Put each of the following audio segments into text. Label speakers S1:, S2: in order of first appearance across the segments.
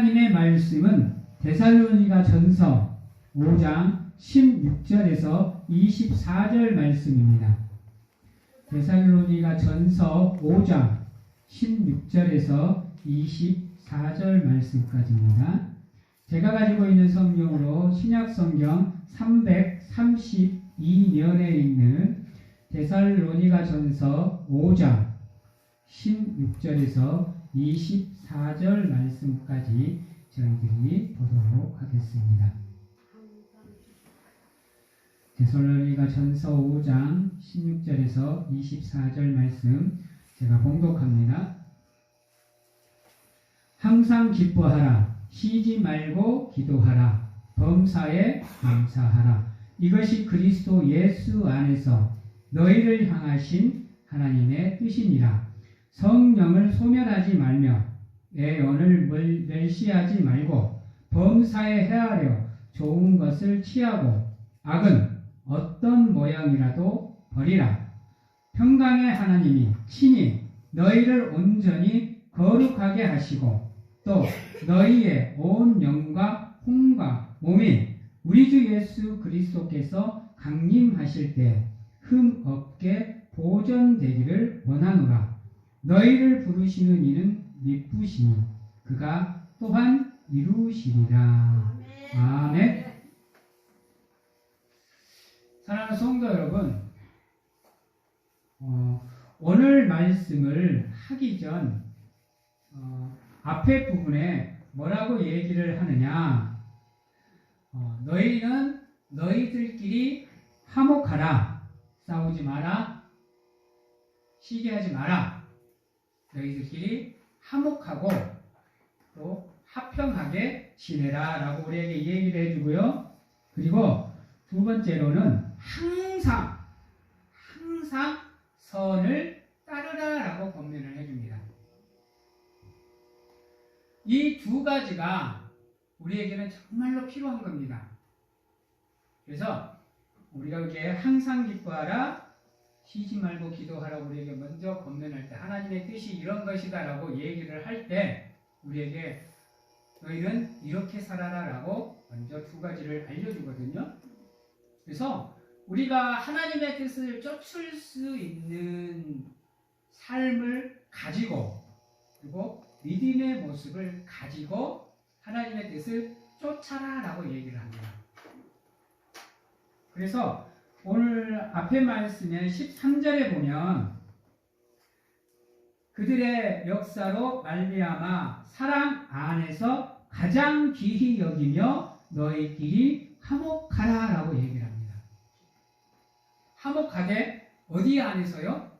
S1: 하나님의 말씀은 데살로니가 전서 5장 16절에서 24절 말씀입니다. 데살로니가 전서 5장 16절에서 24절 말씀까지입니다. 제가 가지고 있는 성경으로 신약성경 332면에 있는 데살로니가 전서 5장 16절에서 24절 말씀까지 저희들이 보도록 하겠습니다. 데살로니가 전서 5장 16절에서 24절 말씀 제가 봉독합니다. 항상 기뻐하라. 쉬지 말고 기도하라. 범사에 감사하라. 이것이 그리스도 예수 안에서 너희를 향하신 하나님의 뜻이니라. 성령을 소멸하지 말며 애언을 멸시하지 말고 범사에 헤아려 좋은 것을 취하고 악은 어떤 모양이라도 버리라. 평강의 하나님이 친히 너희를 온전히 거룩하게 하시고 또 너희의 온 영과 혼과 몸이 우리 주 예수 그리스도께서 강림하실 때 흠 없게 보존되기를 원하노라. 너희를 부르시는 이는 미쁘시니 그가 또한 이루시리라. 아멘. 사랑하는 성도 여러분, 오늘 말씀을 하기 전 앞에 부분에 뭐라고 얘기를 하느냐? 너희는 너희들끼리 화목하라. 싸우지 마라. 시기하지 마라. 너희들끼리 화목하고 또 화평하게 지내라 라고 우리에게 얘기를 해주고요. 그리고 두 번째로는 항상 선을 따르라 라고 권면을 해줍니다. 이 두 가지가 우리에게는 정말로 필요한 겁니다. 그래서 우리가 이렇게 항상 기뻐하라, 쉬지 말고 기도하라고 우리에게 먼저 권면할 때 하나님의 뜻이 이런 것이다 라고 얘기를 할 때 우리에게 너희는 이렇게 살아라 라고 먼저 두 가지를 알려주거든요. 그래서 우리가 하나님의 뜻을 쫓을 수 있는 삶을 가지고 그리고 믿음의 모습을 가지고 하나님의 뜻을 쫓아라 라고 얘기를 합니다. 그래서 오늘 앞에 말씀에 13절에 보면 그들의 역사로 말미암아 사랑 안에서 가장 귀히 여기며 너희끼리 화목하라 라고 얘기를 합니다. 화목하게 어디 안에서요?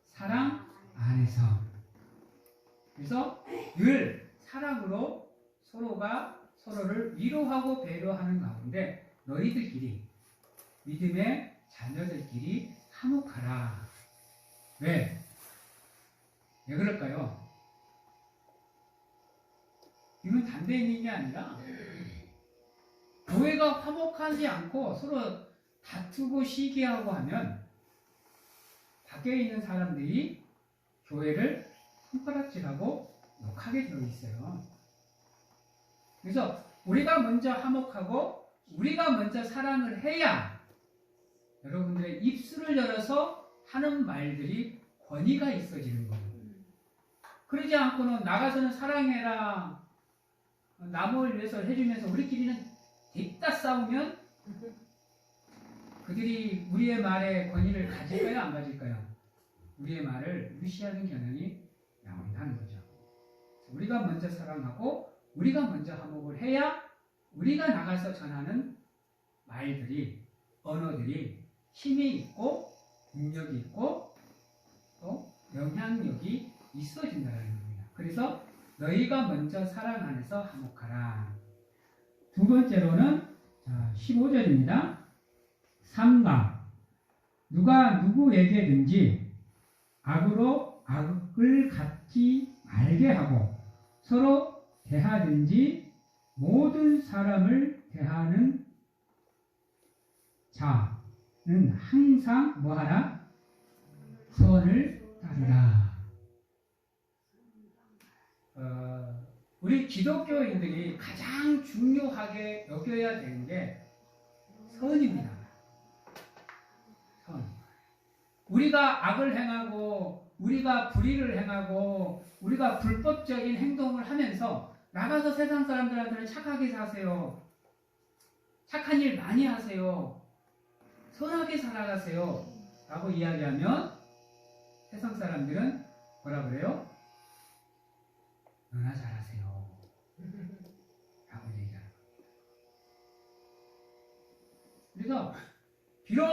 S1: 사랑 안에서. 그래서 늘 사랑으로 서로가 서로를 위로하고 배려하는 가운데 너희들끼리 믿음의 자녀들끼리 화목하라. 왜? 왜 그럴까요? 이건 담대 있는 게 아니라 교회가 화목하지 않고 서로 다투고 시기하고 하면 밖에 있는 사람들이 교회를 손가락질하고 욕하게 되어 있어요. 그래서 우리가 먼저 화목하고 우리가 먼저 사랑을 해야 여러분들의 입술을 열어서 하는 말들이 권위가 있어지는 거예요. 그러지 않고는 나가서는 사랑해라 남을 위해서 해주면서 우리끼리는 뒷다 싸우면 그들이 우리의 말에 권위를 가질까요? 안 가질까요? 우리의 말을 무시하는 경향이 나온다는 거죠. 우리가 먼저 사랑하고 우리가 먼저 화목을 해야 우리가 나가서 전하는 말들이 언어들이 힘이 있고 능력이 있고 또 영향력이 있어진다는 겁니다. 그래서 너희가 먼저 사랑 안에서 화목하라. 두 번째로는 15절입니다. 3가 누가 누구에게든지 악으로 악을 갚지 말게 하고 서로 대하든지 모든 사람을 대하는 자는 항상 뭐하라? 선을 따르라. 우리 기독교인들이 가장 중요하게 여겨야 되는 게 선입니다. 선. 우리가 악을 행하고 우리가 불의를 행하고 우리가 불법적인 행동을 하면서 나가서 세상 사람들한테는 착하게 사세요. 착한 일 많이 하세요. 선하게 살아가세요. 라고 이야기하면 세상 사람들은 뭐라 그래요? 너나 잘하세요. 라고 얘기하는 겁니다. 그래서 비록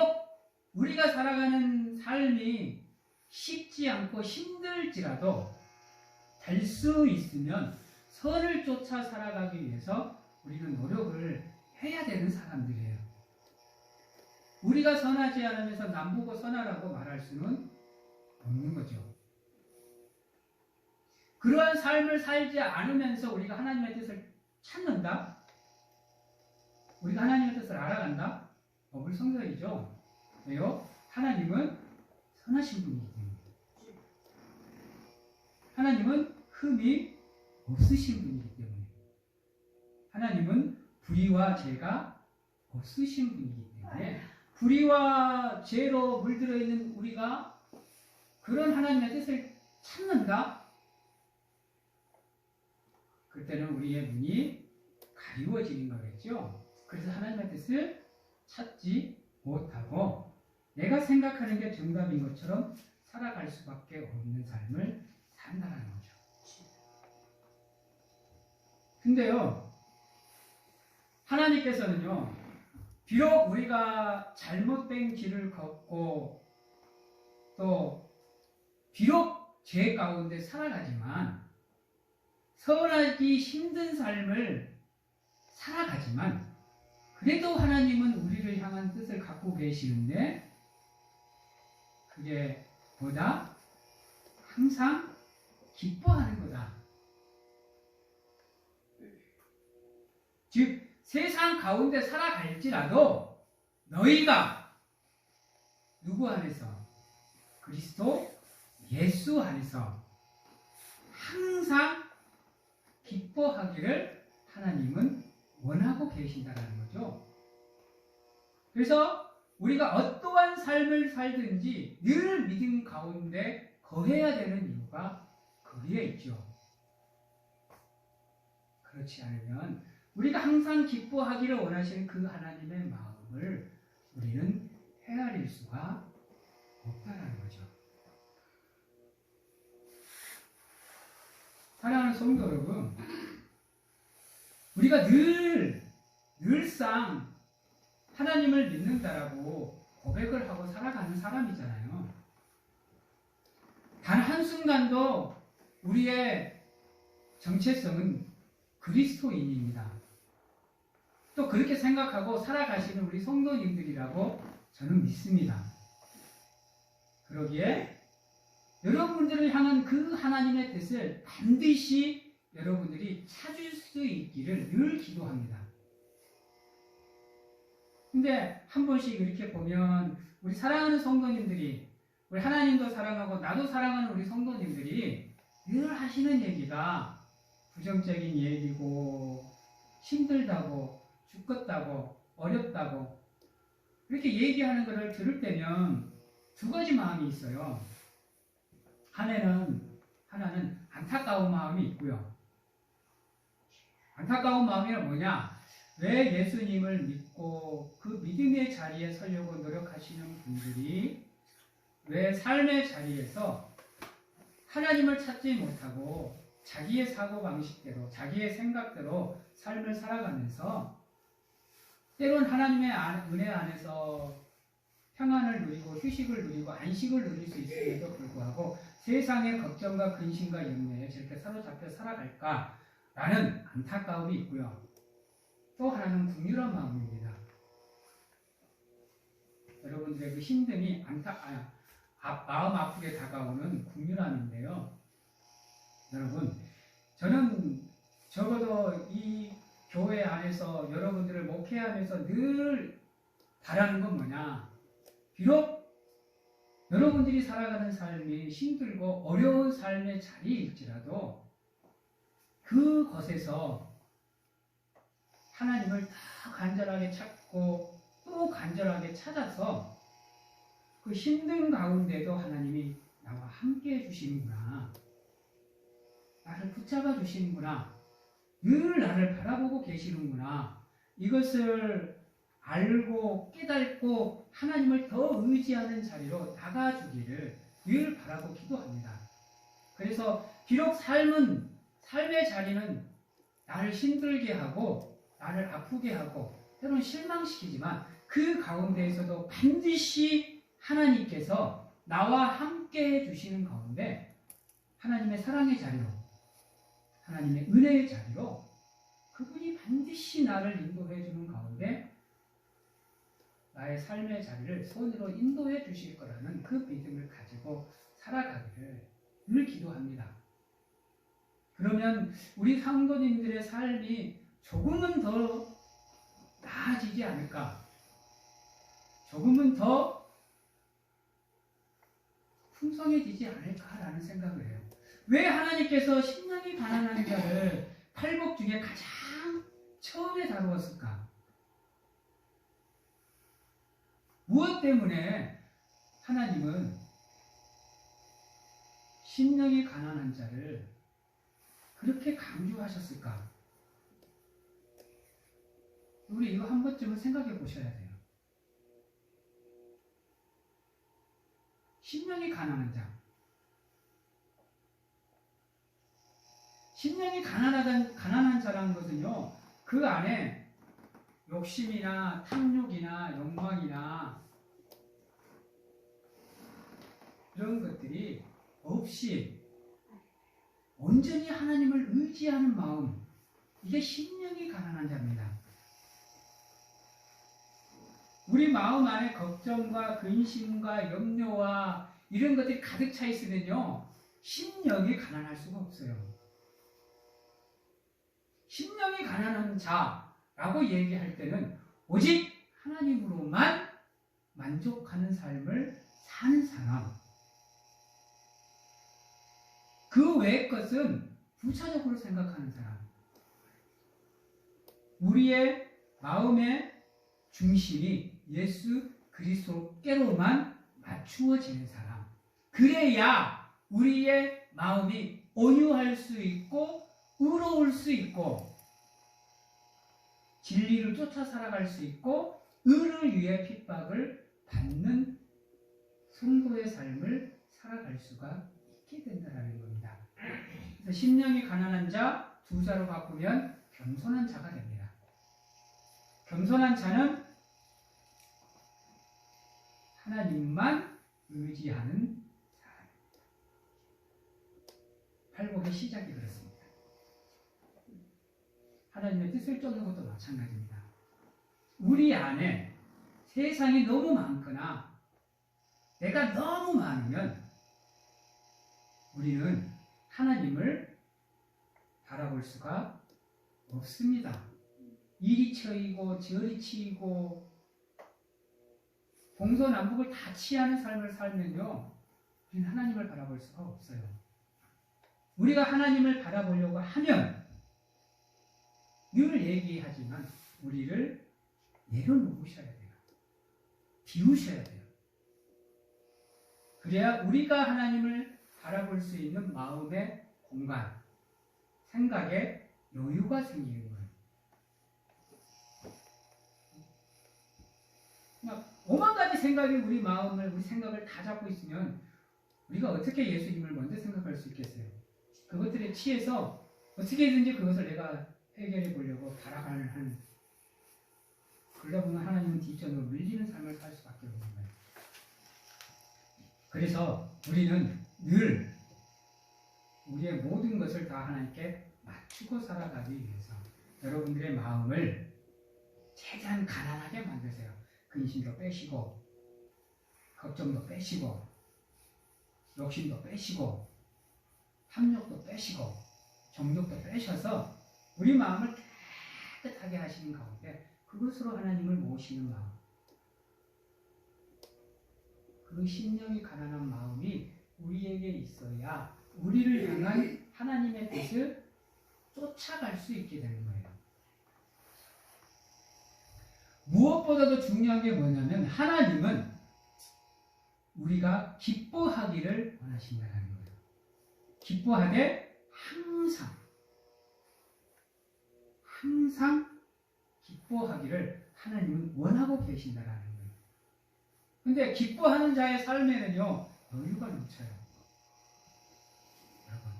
S1: 우리가 살아가는 삶이 쉽지 않고 힘들지라도 될 수 있으면 선을 쫓아 살아가기 위해서 우리는 노력을 해야 되는 사람들이에요. 우리가 선하지 않으면서 남보고 선하라고 말할 수는 없는 거죠. 그러한 삶을 살지 않으면서 우리가 하나님의 뜻을 찾는다? 우리가 하나님의 뜻을 알아간다? 어불성설이죠. 왜요? 하나님은 선하신 분이기 때문에. 하나님은 흠이 없으신 분이기 때문에. 하나님은 불의와 죄가 없으신 분이기 때문에 불의와 죄로 물들어 있는 우리가 그런 하나님의 뜻을 찾는다? 그때는 우리의 눈이 가리워지는 거겠죠. 그래서 하나님의 뜻을 찾지 못하고 내가 생각하는 게 정답인 것처럼 살아갈 수밖에 없는 삶을 산다는 거죠. 근데요, 하나님께서는요, 비록 우리가 잘못된 길을 걷고 또 비록 죄 가운데 살아가지만 선하기 힘든 삶을 살아가지만 그래도 하나님은 우리를 향한 뜻을 갖고 계시는데 그게 보다 항상 기뻐하는 거다. 즉 세상 가운데 살아갈지라도 너희가 누구 안에서? 그리스도 예수 안에서 항상 기뻐하기를 하나님은 원하고 계신다는 거죠. 그래서 우리가 어떠한 삶을 살든지 늘 믿음 가운데 거해야 되는 이유가 거기에 있죠. 그렇지 않으면 우리가 항상 기뻐하기를 원하시는 그 하나님의 마음을 우리는 헤아릴 수가 없다는 거죠. 사랑하는 성도 여러분, 우리가 늘상 하나님을 믿는다라고 고백을 하고 살아가는 사람이잖아요. 단 한순간도 우리의 정체성은 그리스도인입니다. 또 그렇게 생각하고 살아가시는 우리 성도님들이라고 저는 믿습니다. 그러기에 여러분들을 향한 그 하나님의 뜻을 반드시 여러분들이 찾을 수 있기를 늘 기도합니다. 근데 한 번씩 이렇게 보면 우리 사랑하는 성도님들이 우리 하나님도 사랑하고 나도 사랑하는 우리 성도님들이 늘 하시는 얘기가 부정적인 얘기고 힘들다고 죽겠다고 어렵다고 이렇게 얘기하는 것을 들을 때면 두 가지 마음이 있어요. 하나는 안타까운 마음이 있고요. 안타까운 마음이 뭐냐? 왜 예수님을 믿고 그 믿음의 자리에 서려고 노력하시는 분들이 왜 삶의 자리에서 하나님을 찾지 못하고 자기의 사고방식대로 자기의 생각대로 삶을 살아가면서 때론 하나님의 은혜 안에서 평안을 누리고 휴식을 누리고 안식을 누릴 수 있음에도 불구하고 세상의 걱정과 근심과 염려에 저렇게 사로잡혀 살아갈까라는 안타까움이 있고요. 또 하나는 긍휼한 마음입니다. 여러분들의 그 힘듦이 마음 아프게 다가오는 긍휼함인데요. 여러분, 저는 적어도 이 교회 안에서 여러분들을 목회하면서 늘 바라는 건 뭐냐? 비록 여러분들이 살아가는 삶이 힘들고 어려운 삶의 자리일지라도 그것에서 하나님을 더 간절하게 찾고 또 간절하게 찾아서 그 힘든 가운데도 하나님이 나와 함께 해주시는구나. 나를 붙잡아 주시는구나. 늘 나를 바라보고 계시는구나. 이것을 알고 깨닫고 하나님을 더 의지하는 자리로 나가주기를 늘 바라고 기도합니다. 그래서 비록 삶의 자리는 나를 힘들게 하고 나를 아프게 하고 때로는 실망시키지만 그 가운데에서도 반드시 하나님께서 나와 함께 해주시는 가운데 하나님의 사랑의 자리로 하나님의 은혜의 자리로 그분이 반드시 나를 인도해 주는 가운데 나의 삶의 자리를 손으로 인도해 주실 거라는 그 믿음을 가지고 살아가기를 늘 기도합니다. 그러면 우리 성도님들의 삶이 조금은 더 나아지지 않을까? 조금은 더 풍성해지지 않을까라는 생각을 해요. 왜 하나님께서 심령이 가난한 자를 팔복 중에 가장 처음에 다루었을까? 무엇 때문에 하나님은 심령이 가난한 자를 그렇게 강조하셨을까? 우리 이거 한 번쯤은 생각해 보셔야 돼요. 심령이 가난한 자. 심령이 가난한 자라는 것은요, 그 안에 욕심이나 탐욕이나 욕망이나 이런 것들이 없이 온전히 하나님을 의지하는 마음, 이게 심령이 가난한 자입니다. 우리 마음 안에 걱정과 근심과 염려와 이런 것들이 가득 차 있으면요, 심령이 가난할 수가 없어요. 심령이 가난한 자라고 얘기할 때는 오직 하나님으로만 만족하는 삶을 사는 사람. 그 외의 것은 부차적으로 생각하는 사람. 우리의 마음의 중심이 예수 그리스도께로만 맞추어지는 사람. 그래야 우리의 마음이 온유할 수 있고 의로울 수 있고 진리를 쫓아 살아갈 수 있고 의를 위해 핍박을 받는 성도의 삶을 살아갈 수가 있게 된다는 겁니다. 그래서 심령이 가난한 자 두 자로 바꾸면 겸손한 자가 됩니다. 겸손한 자는 하나님만 의지하는 사람입니다. 팔복의 시작이 그렇습니다. 하나님의 뜻을 쫓는 것도 마찬가지입니다. 우리 안에 세상이 너무 많거나 내가 너무 많으면 우리는 하나님을 바라볼 수가 없습니다. 이리 쳐이고 저리 치이고 동서남북을 다 치하는 삶을 살면요, 우리는 하나님을 바라볼 수가 없어요. 우리가 하나님을 바라보려고 하면 늘 얘기하지만 우리를 내려놓으셔야 돼요. 비우셔야 돼요. 그래야 우리가 하나님을 바라볼 수 있는 마음의 공간, 생각에 여유가 생기는 거예요. 오만 가지 생각이 우리 마음을, 우리 생각을 다 잡고 있으면 우리가 어떻게 예수님을 먼저 생각할 수 있겠어요? 그것들에 취해서 어떻게든지 그것을 내가 해결해 보려고 달아가는 그러다 보면 하나님은 뒷전으로 밀리는 삶을 살 수밖에 없는 거예요. 그래서 우리는 늘 우리의 모든 것을 다 하나님께 맞추고 살아가기 위해서 여러분들의 마음을 최대한 가난하게 만드세요. 근심도 빼시고 걱정도 빼시고 욕심도 빼시고 탐욕도 빼시고 정욕도 빼셔서 우리 마음을 깨끗하게 하시는 가운데 그것으로 하나님을 모시는 마음, 그 심령이 가난한 마음이 우리에게 있어야 우리를 향한 하나님의 뜻을 쫓아갈 수 있게 되는 거예요. 무엇보다도 중요한 게 뭐냐면 하나님은 우리가 기뻐하기를 원하신다는 거예요. 기뻐하되 항상 기뻐하기를 하나님은 원하고 계신다는 거예요. 근데 기뻐하는 자의 삶에는요, 여유가 넘쳐요. 여러분,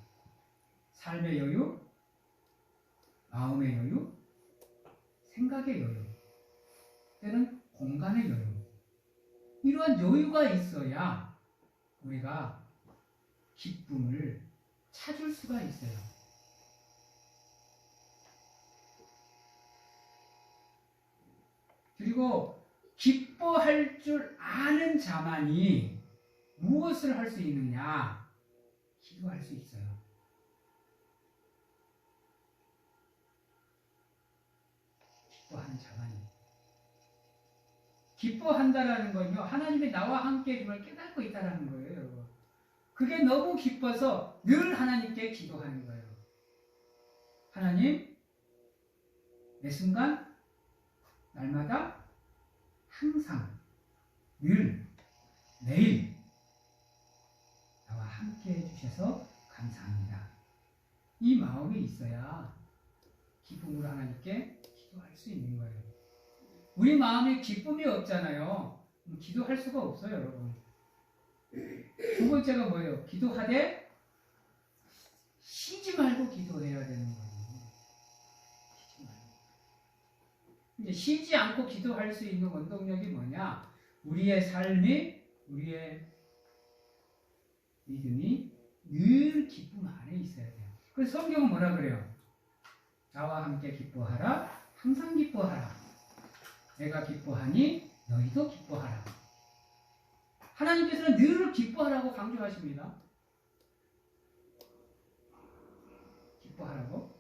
S1: 삶의 여유, 마음의 여유, 생각의 여유, 때는 공간의 여유. 이러한 여유가 있어야 우리가 기쁨을 찾을 수가 있어요. 그리고 기뻐할 줄 아는 자만이 무엇을 할 수 있느냐? 기도할 수 있어요. 기뻐하는 자만이. 기뻐한다라는 건요, 하나님이 나와 함께 해주면 깨닫고 있다는 거예요, 여러분. 그게 너무 기뻐서 늘 하나님께 기도하는 거예요. 하나님, 매 순간, 날마다, 항상, 늘, 매일 나와 함께 해주셔서 감사합니다. 이 마음이 있어야 기쁨으로 하나님께 기도할 수 있는 거예요. 우리 마음에 기쁨이 없잖아요. 기도할 수가 없어요, 여러분. 두 번째가 뭐예요? 기도하되 쉬지 말고 기도해야 되는 거예요. 쉬지 말고. 이제 쉬지 않고 기도할 수 있는 원동력이 뭐냐? 우리의 삶이, 우리의 믿음이 늘 기쁨 안에 있어야 돼요. 그래서 성경은 뭐라 그래요? 나와 함께 기뻐하라, 항상 기뻐하라. 내가 기뻐하니 너희도 기뻐하라. 하나님께서는 늘 기뻐하라고 강조하십니다. 기뻐하라고.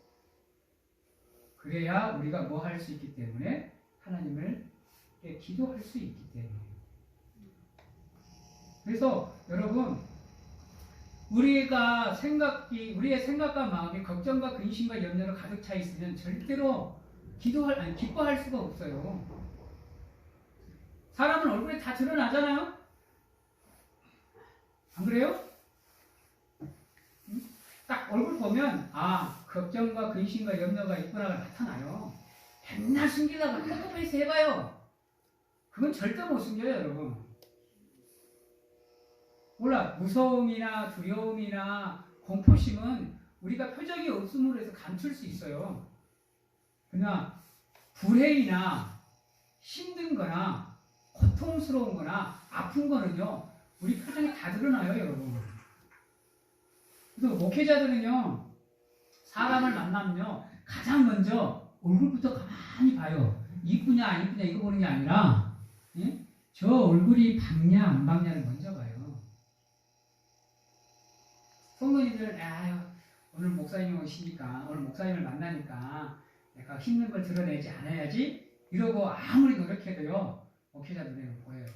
S1: 그래야 우리가 뭐 할 수 있기 때문에 하나님을 기도할 수 있기 때문에. 그래서 여러분, 우리의 생각과 마음이 걱정과 근심과 염려로 가득 차 있으면 절대로 기뻐할 수가 없어요. 사람은 얼굴에 다 드러나잖아요? 안 그래요? 딱 얼굴 보면, 걱정과 근심과 염려가 있구나가 나타나요. 맨날 숨기다가 포커페이스 해봐요. 그건 절대 못 숨겨요, 여러분. 몰라, 무서움이나 두려움이나 공포심은 우리가 표정이 없음으로 해서 감출 수 있어요. 그러나 불행이나 힘든 거나 고통스러운 거나 아픈 거는요, 우리 표정이 다 드러나요, 여러분. 그래서 목회자들은요, 사람을 만나면요, 가장 먼저 얼굴부터 가만히 봐요. 이쁘냐 안 이쁘냐 이거 보는 게 아니라, 예? 저 얼굴이 밝냐 안 밝냐를 먼저 봐요. 성도님들은 오늘 목사님이 오시니까, 오늘 목사님을 만나니까 내가 힘든 걸 드러내지 않아야지 이러고 아무리 노력해도요, 목회자 눈에는 보여요.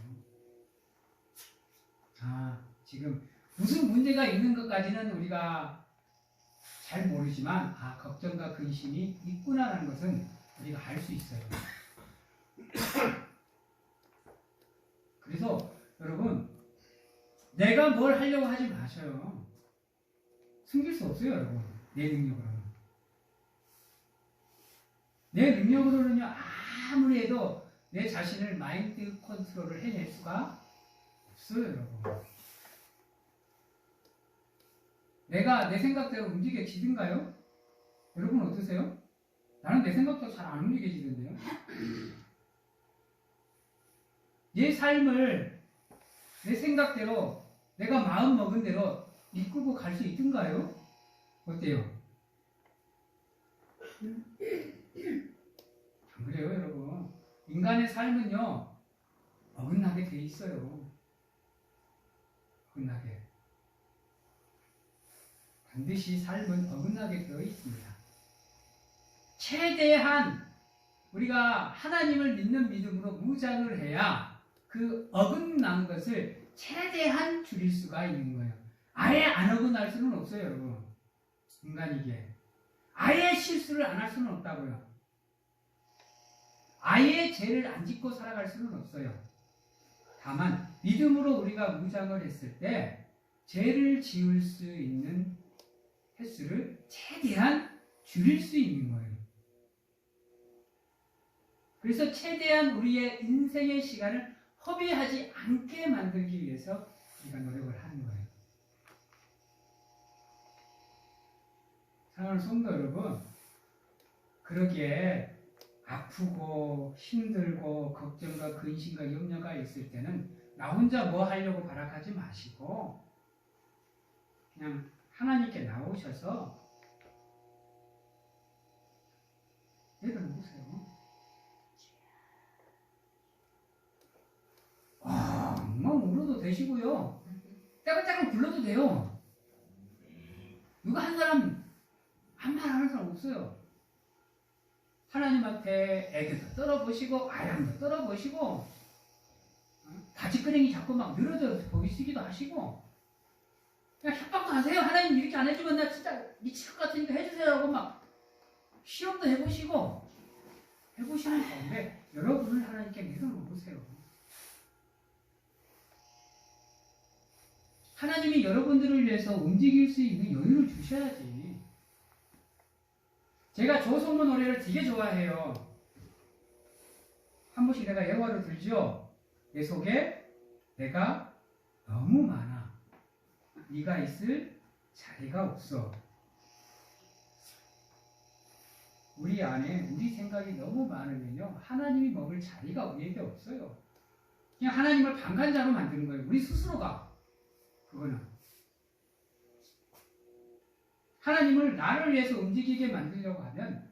S1: 지금 무슨 문제가 있는 것까지는 우리가 잘 모르지만 걱정과 근심이 있구나라는 것은 우리가 알 수 있어요. 그래서 여러분, 내가 뭘 하려고 하지 마셔요. 숨길 수 없어요, 여러분. 내 능력으로는. 내 능력으로는요, 아무리 해도 내 자신을 마인드 컨트롤을 해낼 수가 없어요, 여러분. 내가 내 생각대로 움직여지든가요? 여러분 어떠세요? 나는 내 생각대로 잘 안 움직여지는데요. 내 삶을 내 생각대로, 내가 마음 먹은 대로 이끌고 갈 수 있든가요? 어때요? 안 그래요, 여러분. 인간의 삶은요, 어긋나게 돼 있어요. 어긋나게. 반드시 삶은 어긋나게 되어 있습니다. 최대한 우리가 하나님을 믿는 믿음으로 무장을 해야 그 어긋난 것을 최대한 줄일 수가 있는 거예요. 아예 안 어긋날 수는 없어요, 여러분. 인간이기에. 아예 실수를 안 할 수는 없다고요. 아예 죄를 안 짓고 살아갈 수는 없어요. 다만 믿음으로 우리가 무장을 했을 때 죄를 지을 수 있는 횟수를 최대한 줄일 수 있는 거예요. 그래서 최대한 우리의 인생의 시간을 허비하지 않게 만들기 위해서 우리가 노력을 하는 거예요. 사랑하는 성도 여러분, 그러기에 아프고 힘들고 걱정과 근심과 염려가 있을 때는 나 혼자 뭐 하려고 발악하지 마시고 그냥 하나님께 나오셔서 내려놓으세요. 엉엉 울어도 되시고요. 따글따글 불러도 돼요. 누가 한 사람 한 말 하는 사람 없어요. 하나님한테 애교도 떨어보시고 아량도 떨어보시고 바지끄댕이 자꾸 막 늘어져 보이시기도 하시고 그냥 협박도 하세요. 하나님 이렇게 안 해주면 나 진짜 미칠 것 같으니까 해주세요 하고 막 실험도 해보시고 해보시는 가운데 여러분을 하나님께 내려놓으세요. 하나님이 여러분들을 위해서 움직일 수 있는 여유를 주셔야지. 제가 조성모 노래를 되게 좋아해요. 한 번씩 내가 예화를 들죠. 내 속에 내가 너무 많아. 네가 있을 자리가 없어. 우리 안에 우리 생각이 너무 많으면요. 하나님이 먹을 자리가 우리에게 없어요. 그냥 하나님을 방관자로 만드는 거예요. 우리 스스로가. 그거는. 하나님을 나를 위해서 움직이게 만들려고 하면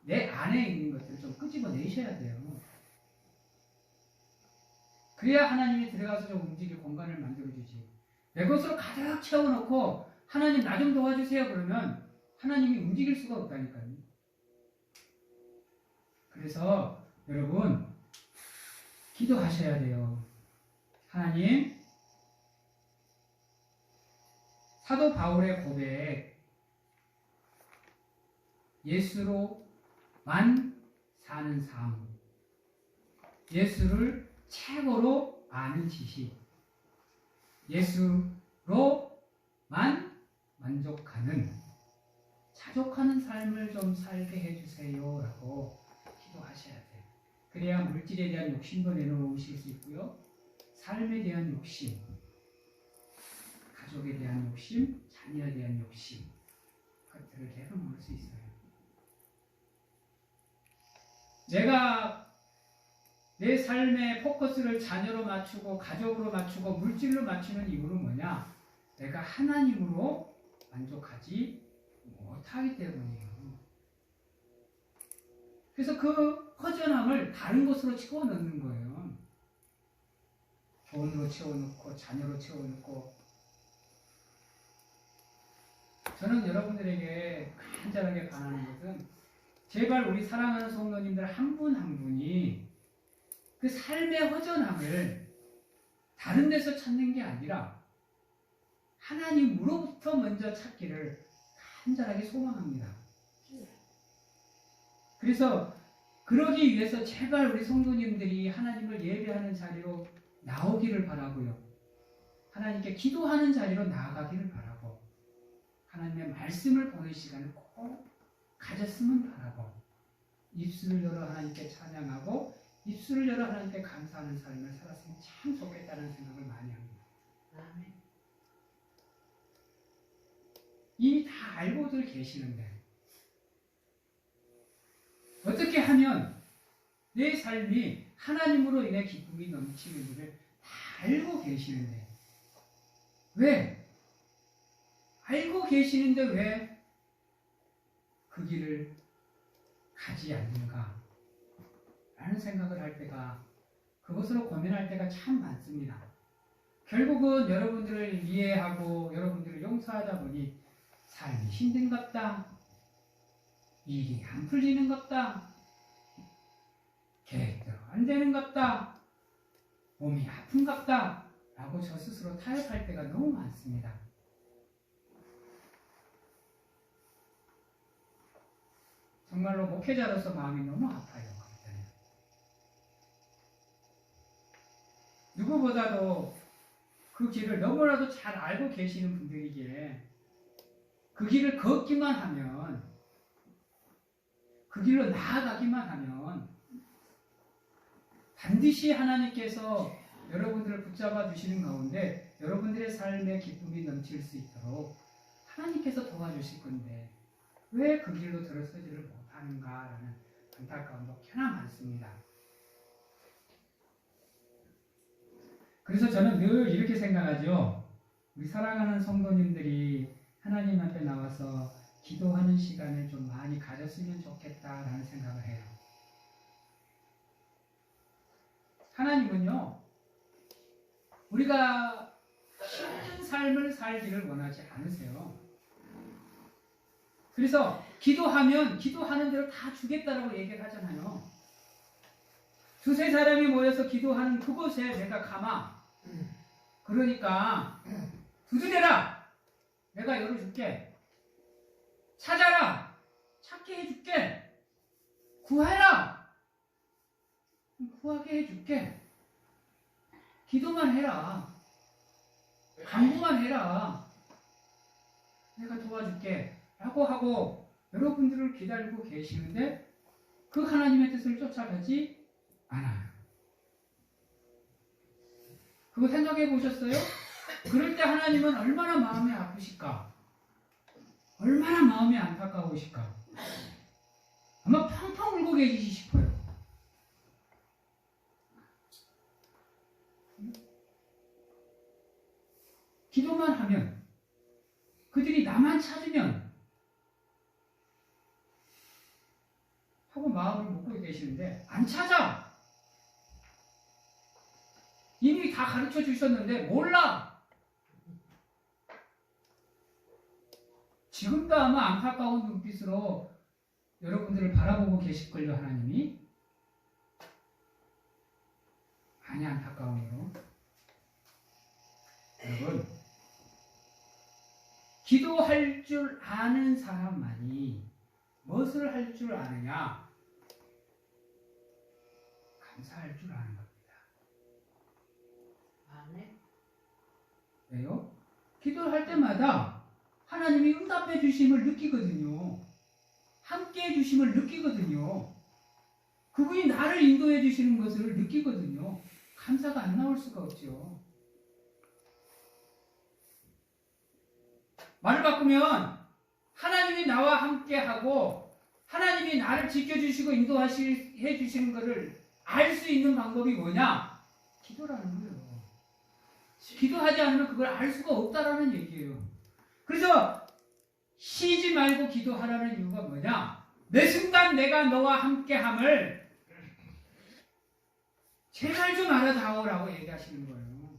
S1: 내 안에 있는 것들을 좀 끄집어내셔야 돼요. 그래야 하나님이 들어가서 좀 움직일 공간을 만들어주지. 내 것으로 가득 채워놓고 하나님 나 좀 도와주세요 그러면 하나님이 움직일 수가 없다니까요. 그래서 여러분 기도하셔야 돼요. 하나님, 사도 바울의 고백, 예수로만 사는 삶, 예수를 최고로 아는 지식, 예수로만 만족하는, 자족하는 삶을 좀 살게 해주세요 라고 기도하셔야 돼요. 그래야 물질에 대한 욕심도 내려놓으실 수 있고요. 삶에 대한 욕심, 가족에 대한 욕심, 자녀에 대한 욕심, 그것들을 내려놓을 수 있어요. 내가 내 삶의 포커스를 자녀로 맞추고 가족으로 맞추고 물질로 맞추는 이유는 뭐냐? 내가 하나님으로 만족하지 못하기 때문이에요. 그래서 그 허전함을 다른 곳으로 채워넣는 거예요. 돈으로 채워넣고 자녀로 채워넣고. 저는 여러분들에게 간절하게 바라는 것은 제발 우리 사랑하는 성도님들 한 분 한 분이 그 삶의 허전함을 다른 데서 찾는 게 아니라 하나님으로부터 먼저 찾기를 간절하게 소망합니다. 그래서 그러기 위해서 제발 우리 성도님들이 하나님을 예배하는 자리로 나오기를 바라고요. 하나님께 기도하는 자리로 나아가기를 바라고 하나님의 말씀을 보는 시간을 꼭 가졌으면 바라고 입술을 열어 하나님께 찬양하고 입술을 열어 하나님께 감사하는 삶을 살았으면 참 좋겠다는 생각을 많이 합니다. 아멘. 이미 다 알고들 계시는데 어떻게 하면 내 삶이 하나님으로 인해 기쁨이 넘치는 일을 다 알고 계시는데 왜? 알고 계시는데 왜 그 길을 가지 않는가? 라는 생각을 할 때가 그것으로 고민할 때가 참 많습니다. 결국은 여러분들을 이해하고 여러분들을 용서하다 보니 삶이 힘든 것 같다. 일이 안 풀리는 것 같다. 계획대로 안 되는 것 같다. 몸이 아픈 것 같다. 라고 저 스스로 타협할 때가 너무 많습니다. 정말로 목회자로서 마음이 너무 아파요. 누구보다도 그 길을 너무나도 잘 알고 계시는 분들이기에 그 길을 걷기만 하면, 그 길로 나아가기만 하면 반드시 하나님께서 여러분들을 붙잡아 주시는 가운데 여러분들의 삶의 기쁨이 넘칠 수 있도록 하나님께서 도와주실 건데 왜 그 길로 들어서지를 못하는가라는 안타까움도 꽤나 많습니다. 그래서 저는 늘 이렇게 생각하죠. 우리 사랑하는 성도님들이 하나님 앞에 나와서 기도하는 시간을 좀 많이 가졌으면 좋겠다라는 생각을 해요. 하나님은요, 우리가 힘든 삶을 살기를 원하지 않으세요. 그래서 기도하면 기도하는 대로 다 주겠다라고 얘기를 하잖아요. 두세 사람이 모여서 기도하는 그곳에 내가 가마. 그러니까 두드려라. 내가 열어줄게. 찾아라. 찾게 해줄게. 구해라. 구하게 해줄게. 기도만 해라. 간구만 해라. 내가 도와줄게. 라고 하고 여러분들을 기다리고 계시는데 그 하나님의 뜻을 쫓아가지 않아요. 그거 생각해 보셨어요? 그럴 때 하나님은 얼마나 마음이 아프실까? 얼마나 마음이 안타까우실까? 아마 펑펑 울고 계시기 싶어요. 기도만 하면, 그들이 나만 찾으면 하고 마음을 먹고 계시는데 안 찾아. 이미 다 가르쳐 주셨는데 몰라. 지금도 아마 안타까운 눈빛으로 여러분들을 바라보고 계실걸요, 하나님이. 많이 안타까움으로. 여러분, 기도할 줄 아는 사람만이 무엇을 할 줄 아느냐? 감사할 줄 아는 겁니다. 왜요? 기도를 할 때마다 하나님이 응답해 주심을 느끼거든요. 함께 해 주심을 느끼거든요. 그분이 나를 인도해 주시는 것을 느끼거든요. 감사가 안 나올 수가 없죠. 말을 바꾸면 하나님이 나와 함께 하고 하나님이 나를 지켜주시고 인도해 주시는 것을 알 수 있는 방법이 뭐냐? 기도라는 거예요. 기도하지 않으면 그걸 알 수가 없다라는 얘기예요. 그래서 쉬지 말고 기도하라는 이유가 뭐냐? 매 순간 내가 너와 함께함을 제발 좀 알아다오라고 얘기하시는 거예요.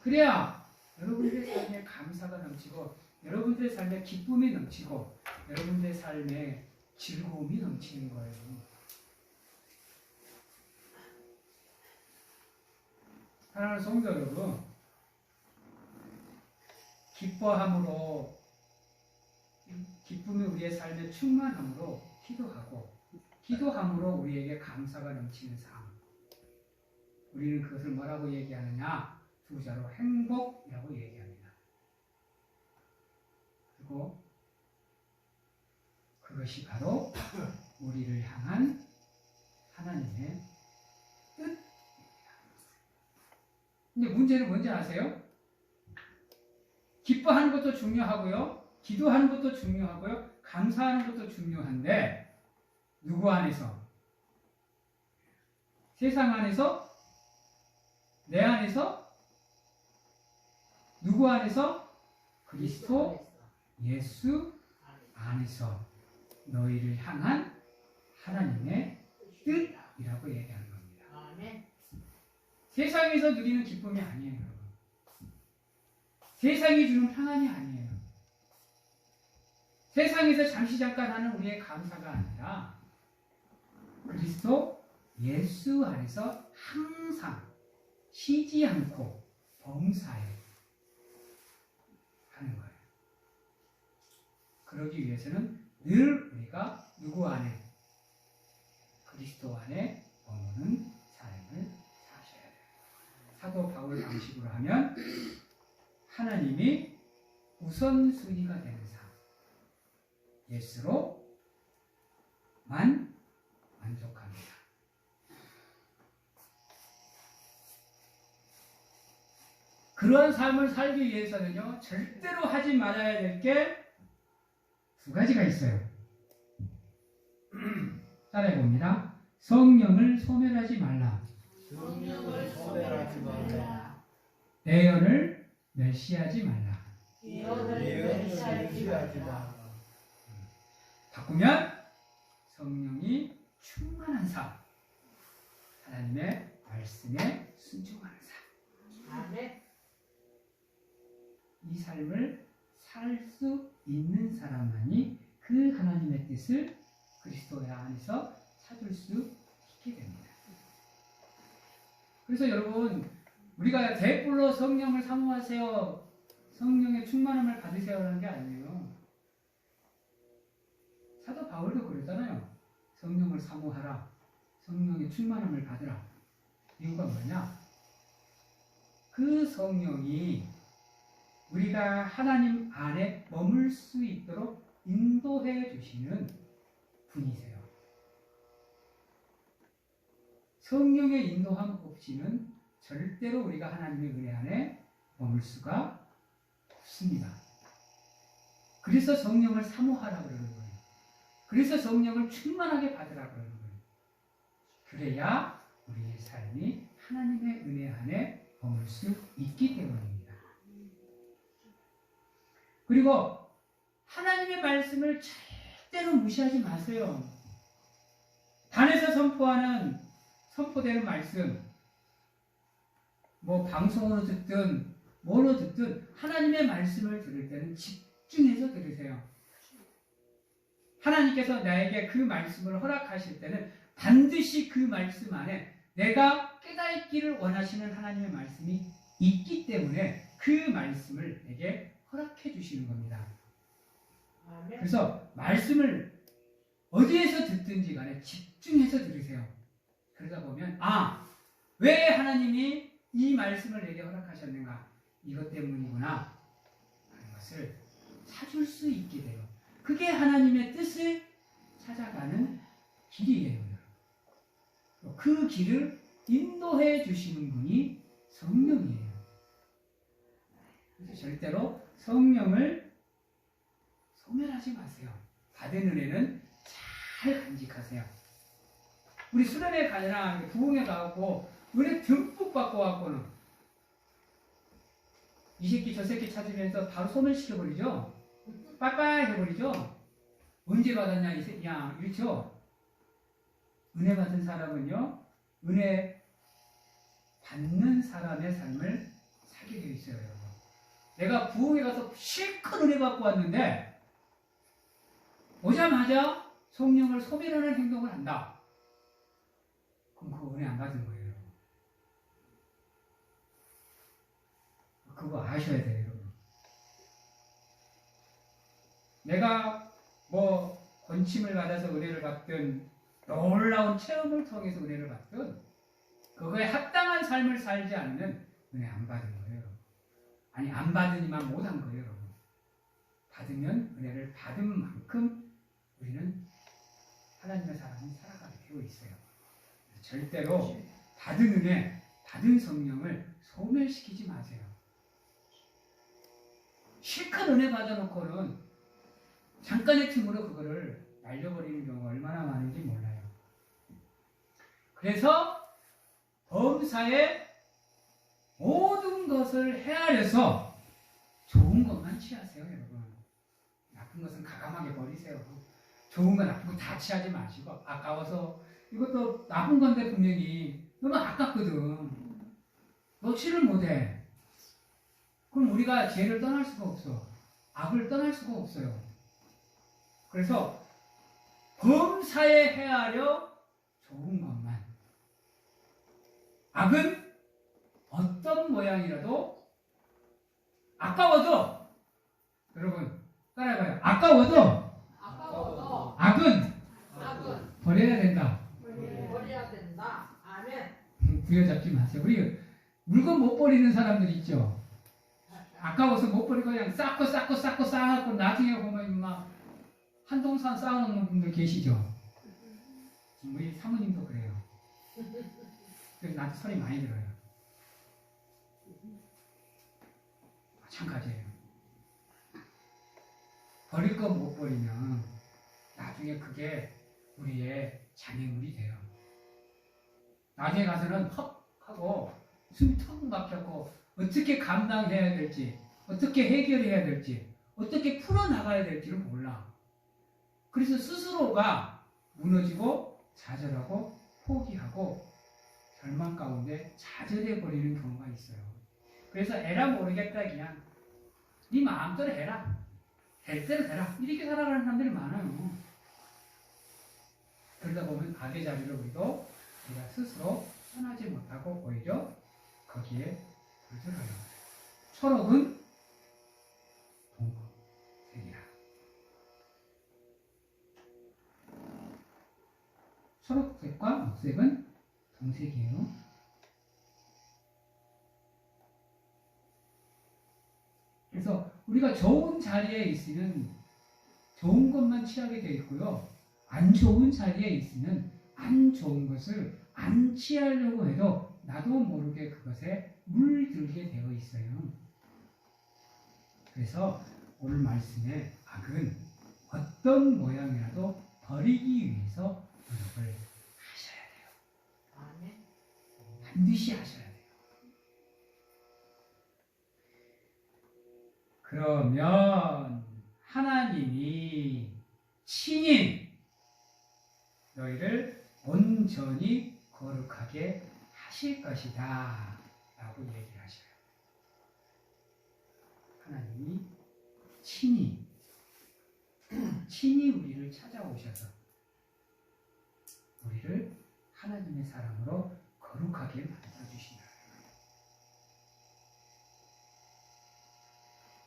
S1: 그래야 여러분들의 삶에 감사가 넘치고 여러분들의 삶에 기쁨이 넘치고 여러분들의 삶에 즐거움이 넘치는 거예요. 사랑하는 성도 여러분, 기뻐함으로, 기쁨이 우리의 삶에 충만함으로 기도하고 기도함으로 우리에게 감사가 넘치는 삶. 우리는 그것을 뭐라고 얘기하느냐? 두 자로 행복이라고 얘기합니다. 그리고 그것이 바로 우리를 향한 하나님의 뜻입니다. 근데 문제는 뭔지 아세요? 기뻐하는 것도 중요하고요. 기도하는 것도 중요하고요. 감사하는 것도 중요한데 누구 안에서? 세상 안에서? 내 안에서? 누구 안에서? 그리스도 예수 안에서 너희를 향한 하나님의 뜻이라고 얘기하는 겁니다. 세상에서 누리는 기쁨이 아니에요. 세상이 주는 평안이 아니에요. 세상에서 잠시 잠깐 하는 우리의 감사가 아니라 그리스도 예수 안에서 항상 쉬지 않고 범사에 하는 거예요. 그러기 위해서는 늘 우리가 누구 안에? 그리스도 안에 머무는 삶을 사셔야 돼요. 사도 바울 방식으로 하면 하나님이 우선순위가 되는 삶, 예수로만 만족합니다. 그러한 삶을 살기 위해서는요, 절대로 하지 말아야 될 게 두 가지가 있어요. 따라해봅니다. 성령을 소멸하지 말라.
S2: 성령을 소멸하지 말라.
S1: 예언을 멸시하지 말라.
S2: 예언을 멸시하지 말라.
S1: 바꾸면 성령이 충만한 삶, 하나님의 말씀에 순종하는 삶.
S3: 아멘.
S1: 이 삶을 살 수 있는 사람만이 그 하나님의 뜻을 그리스도 안에서 찾을 수 있게 됩니다. 그래서 여러분, 우리가 대불로 성령을 사모하세요, 성령의 충만함을 받으세요라는 게 아니에요. 사도 바울도 그러잖아요. 성령을 사모하라, 성령의 충만함을 받으라. 이유가 뭐냐? 그 성령이 우리가 하나님 안에 머물 수 있도록 인도해 주시는 분이세요. 성령의 인도함 없이는 절대로 우리가 하나님의 은혜 안에 머물 수가 없습니다. 그래서 성령을 사모하라 그러는 거예요. 그래서 성령을 충만하게 받으라 그러는 거예요. 그래야 우리의 삶이 하나님의 은혜 안에 머물 수 있기 때문입니다. 그리고 하나님의 말씀을 절대로 무시하지 마세요. 단에서 선포되는 말씀, 뭐 방송으로 듣든 뭐로 듣든 하나님의 말씀을 들을 때는 집중해서 들으세요. 하나님께서 나에게 그 말씀을 허락하실 때는 반드시 그 말씀 안에 내가 깨닫기를 원하시는 하나님의 말씀이 있기 때문에 그 말씀을 내게 허락해 주시는 겁니다.
S3: 아멘.
S1: 그래서 말씀을 어디에서 듣든지 간에 집중해서 들으세요. 그러다 보면 왜 하나님이 이 말씀을 내게 허락하셨는가? 이것 때문이구나 하는 것을 찾을 수 있게 돼요. 그게 하나님의 뜻을 찾아가는 길이에요. 그 길을 인도해 주시는 분이 성령이에요. 그래서 절대로 성령을 소멸하지 마세요. 받은 은혜는 잘 간직하세요. 우리 수련회 가거나 부흥회 가고 은혜 듬뿍 받고 왔고는 이 새끼 저 새끼 찾으면서 바로 소멸시켜버리죠. 빠빠이 해버리죠. 언제 받았냐 이 새끼야, 이렇죠. 은혜 받은 사람은요, 은혜 받는 사람의 삶을 살게 되어 있어요. 여러분. 내가 부흥회 가서 실컷 은혜 받고 왔는데 오자마자 성령을 소멸하는 행동을 한다. 그럼 그 은혜 안 받은 거예요. 여러분. 그거 아셔야 돼요. 여러분. 내가 뭐 권침을 받아서 은혜를 받든 놀라운 체험을 통해서 은혜를 받든 그거에 합당한 삶을 살지 않으면 은혜 안 받은 거예요. 아니, 안 받으니만 못한 거예요. 여러분. 받으면 은혜를 받은 만큼 우리는 하나님의 사람이 살아가게 되어 있어요. 절대로 받은 은혜, 받은 성령을 소멸시키지 마세요. 실컷 은혜 받아놓고는 잠깐의 틈으로 그거를 날려버리는 경우가 얼마나 많은지 몰라요. 그래서 범사의 모든 것을 헤아려서 좋은 것만 취하세요, 여러분. 나쁜 것은 가감하게 버리세요. 좋은 거 나쁜 거 다 취하지 마시고, 아까워서 이것도 나쁜 건데 분명히 너무 아깝거든. 놓지를 못해. 그럼 우리가 죄를 떠날 수가 없어. 악을 떠날 수가 없어요. 그래서 범사에 헤아려 좋은 것만. 악은 어떤 모양이라도 아까워도 여러분 따라해봐요. 아까워도
S3: 아까워도
S1: 악은
S3: 악은
S1: 버려야 된다.
S3: 버려야 된다. 아멘.
S1: 부여잡지 마세요. 우리 물건 못 버리는 사람들 있죠. 아까워서 못 버리고 그냥 쌓고 나중에 보면 막 한동산 쌓아놓는 분들 계시죠. 우리 사모님도 그래요. 그래서 나한테 소리 많이 들어요. 마찬가지예요. 버릴 거 못 버리면 나중에 그게 우리의 장애물이 돼요. 나중에 가서는 헉 하고 숨이 턱 막혔고 어떻게 감당해야 될지, 어떻게 해결해야 될지, 어떻게 풀어나가야 될지를 몰라. 그래서 스스로가 무너지고 좌절하고 포기하고 절망 가운데 좌절해 버리는 경우가 있어요. 그래서 에라 모르겠다 그냥 네 마음대로 해라. 될 대로 되라. 이렇게 살아가는 사람들이 많아요. 그러다 보면 악의 자리를 우리가 스스로 떠나지 못하고 오히려 거기에 물들어요. 초록은 동색이라. 초록색과 녹색은 동색이에요. 그래서 우리가 좋은 자리에 있으면 좋은 것만 취하게 되어 있고요. 안 좋은 자리에 있으면 안 좋은 것을 안 취하려고 해도 나도 모르게 그것에 물들게 되어 있어요. 그래서 오늘 말씀에 악은 어떤 모양이라도 버리기 위해서 노력을 하셔야 돼요.
S3: 아멘.
S1: 반드시 하셔야 돼요. 그러면 하나님이 친히 너희를 온전히 거룩하게 하실 것이다 라고 얘기를 하셔요. 하나님이 친히 우리를 찾아오셔서 우리를 하나님의 사람으로 거룩하게 만들어주신다.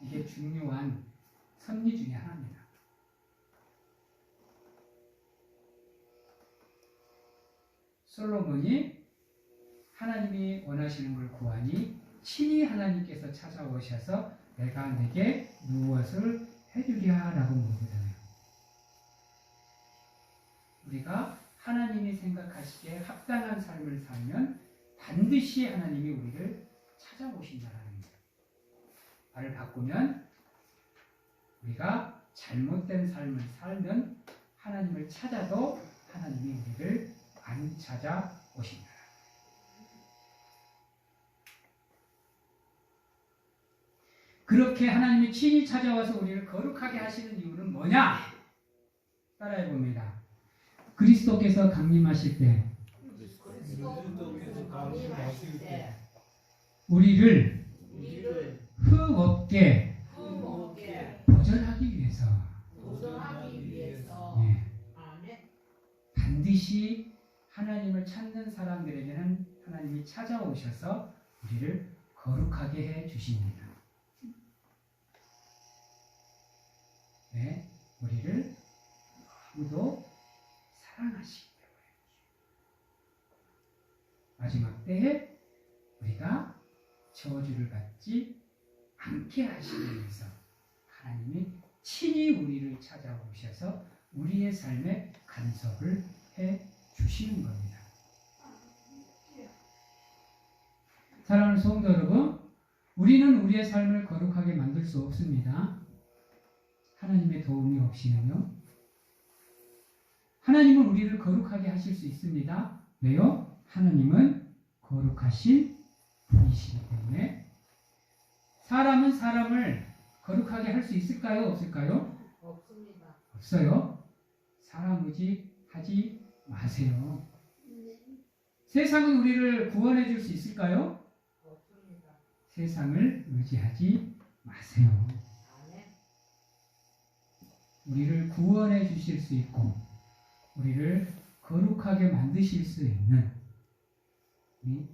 S1: 이게 중요한 섭리 중에 하나입니다. 솔로몬이 하나님이 원하시는 걸 구하니 친히 하나님께서 찾아오셔서 내가 내게 무엇을 해주랴 라고 물으잖아요. 우리가 하나님이 생각하시기에 합당한 삶을 살면 반드시 하나님이 우리를 찾아오신다는 거예요. 말을 바꾸면 우리가 잘못된 삶을 살면 하나님을 찾아도 하나님이 우리를 안 찾아오신다. 그렇게 하나님이 친히 찾아와서 우리를 거룩하게 하시는 이유는 뭐냐? 따라해 봅니다. 그리스도께서 강림하실 때
S2: 그리스도께서 강림하실 때
S1: 우리를
S3: 우리를
S1: 흠 없게
S3: 흠없게
S1: 보존하기 위해서
S3: 도전하기 위해서 아멘.
S1: 반드시 하나님을 찾는 사람들에게는 하나님이 찾아오셔서 우리를 거룩하게 해 주십니다. 네, 우리를 너무도 사랑하시기 때문에 마지막 때에 우리가 저주를 받지 않게 하시기 위해서 하나님이 친히 우리를 찾아오셔서 우리의 삶에 간섭을 해 주시는 겁니다. 사랑하는 성도 여러분, 우리는 우리의 삶을 거룩하게 만들 수 없습니다. 하나님의 도움이 없이는요. 하나님은 우리를 거룩하게 하실 수 있습니다. 왜요? 하나님은 거룩하신 분이시기 때문에. 사람은 사람을 거룩하게 할 수 있을까요? 없을까요?
S3: 없습니다.
S1: 없어요. 사람 의지하지 마세요. 세상은 우리를 구원해 줄 수 있을까요?
S3: 없습니다.
S1: 세상을 의지하지 마세요.
S3: 아멘.
S1: 우리를 구원해 주실 수 있고 우리를 거룩하게 만드실 수 있는 이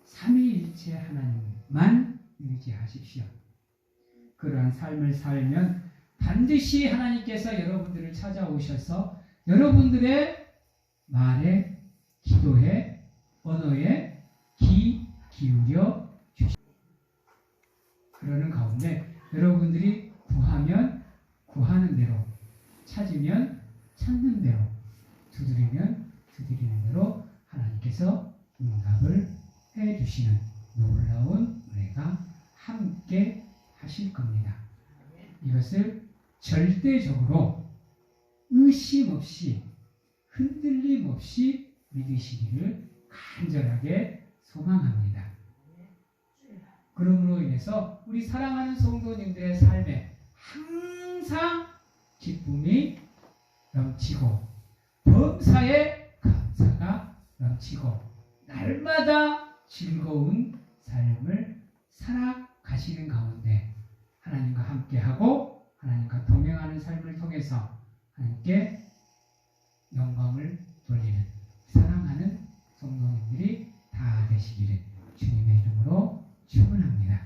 S1: 삼위일체 하나님만 의지하십시오. 그러한 삶을 살면 반드시 하나님께서 여러분들을 찾아오셔서 여러분들의 말에, 기도에, 언어에 귀 기울여 주십니다. 그러는 가운데 여러분들이 구하면 구하는 대로, 찾으면 찾는 대로, 두드리면 두드리는 대로 하나님께서 응답을 해주시는 놀라운 은혜가 함께 하실 겁니다. 이것을 절대적으로 의심 없이 흔들림 없이 믿으시기를 간절하게 소망합니다. 그러므로 인해서 우리 사랑하는 성도님들의 삶에 항상 기쁨이 넘치고 범사에 감사가 넘치고 날마다 즐거운 삶을 살아가시는 가운데 하나님과 함께하고 하나님과 동행하는 삶을 통해서 하나님께 영광을 돌리는 사랑하는 성도님들이 다 되시기를 주님의 이름으로 축원합니다.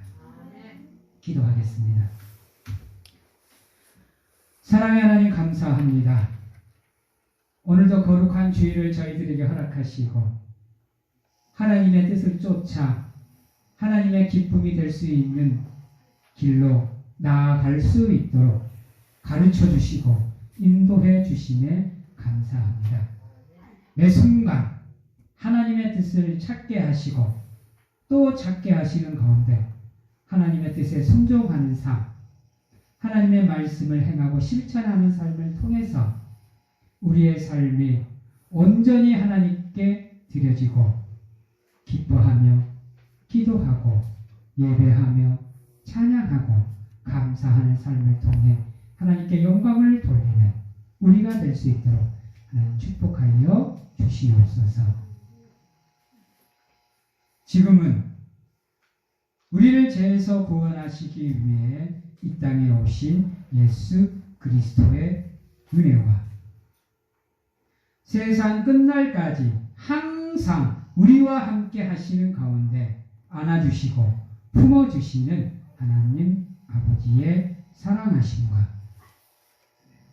S1: 기도하겠습니다. 사랑의 하나님 감사합니다. 오늘도 거룩한 주일을 저희들에게 허락하시고 하나님의 뜻을 쫓아 하나님의 기쁨이 될 수 있는 길로 나아갈 수 있도록 가르쳐 주시고 인도해 주심에 감사합니다. 매 순간 하나님의 뜻을 찾게 하시고 또 찾게 하시는 가운데 하나님의 뜻에 순종하는 삶, 하나님의 말씀을 행하고 실천하는 삶을 통해서 우리의 삶이 온전히 하나님께 드려지고 기뻐하며 기도하고 예배하며 찬양하고 감사하는 삶을 통해 하나님께 영광을 돌리는 우리가 될 수 있도록 하나님 축복하여 주시옵소서. 지금은 우리를 죄에서 구원하시기 위해 이 땅에 오신 예수 그리스도의 은혜와 세상 끝날까지 항상 우리와 함께 하시는 가운데 안아주시고 품어주시는 하나님 아버지의 사랑하심과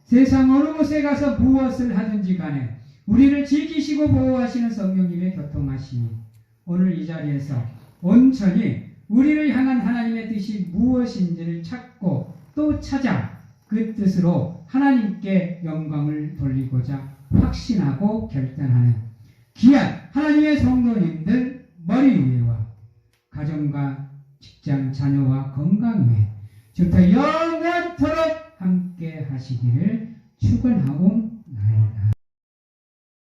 S1: 세상 어느 곳에 가서 무엇을 하든지 간에 우리를 지키시고 보호하시는 성령님의 교통하심이 오늘 이 자리에서 온전히 우리를 향한 하나님의 뜻이 무엇인지를 찾고 또 찾아 그 뜻으로 하나님께 영광을 돌리고자 확신하고 결단하는 귀한 하나님의 성도님들 머리 위에와 가정과 직장 자녀와 건강 위에 지금부터 영원토록 함께 하시기를 축원하옵나이다.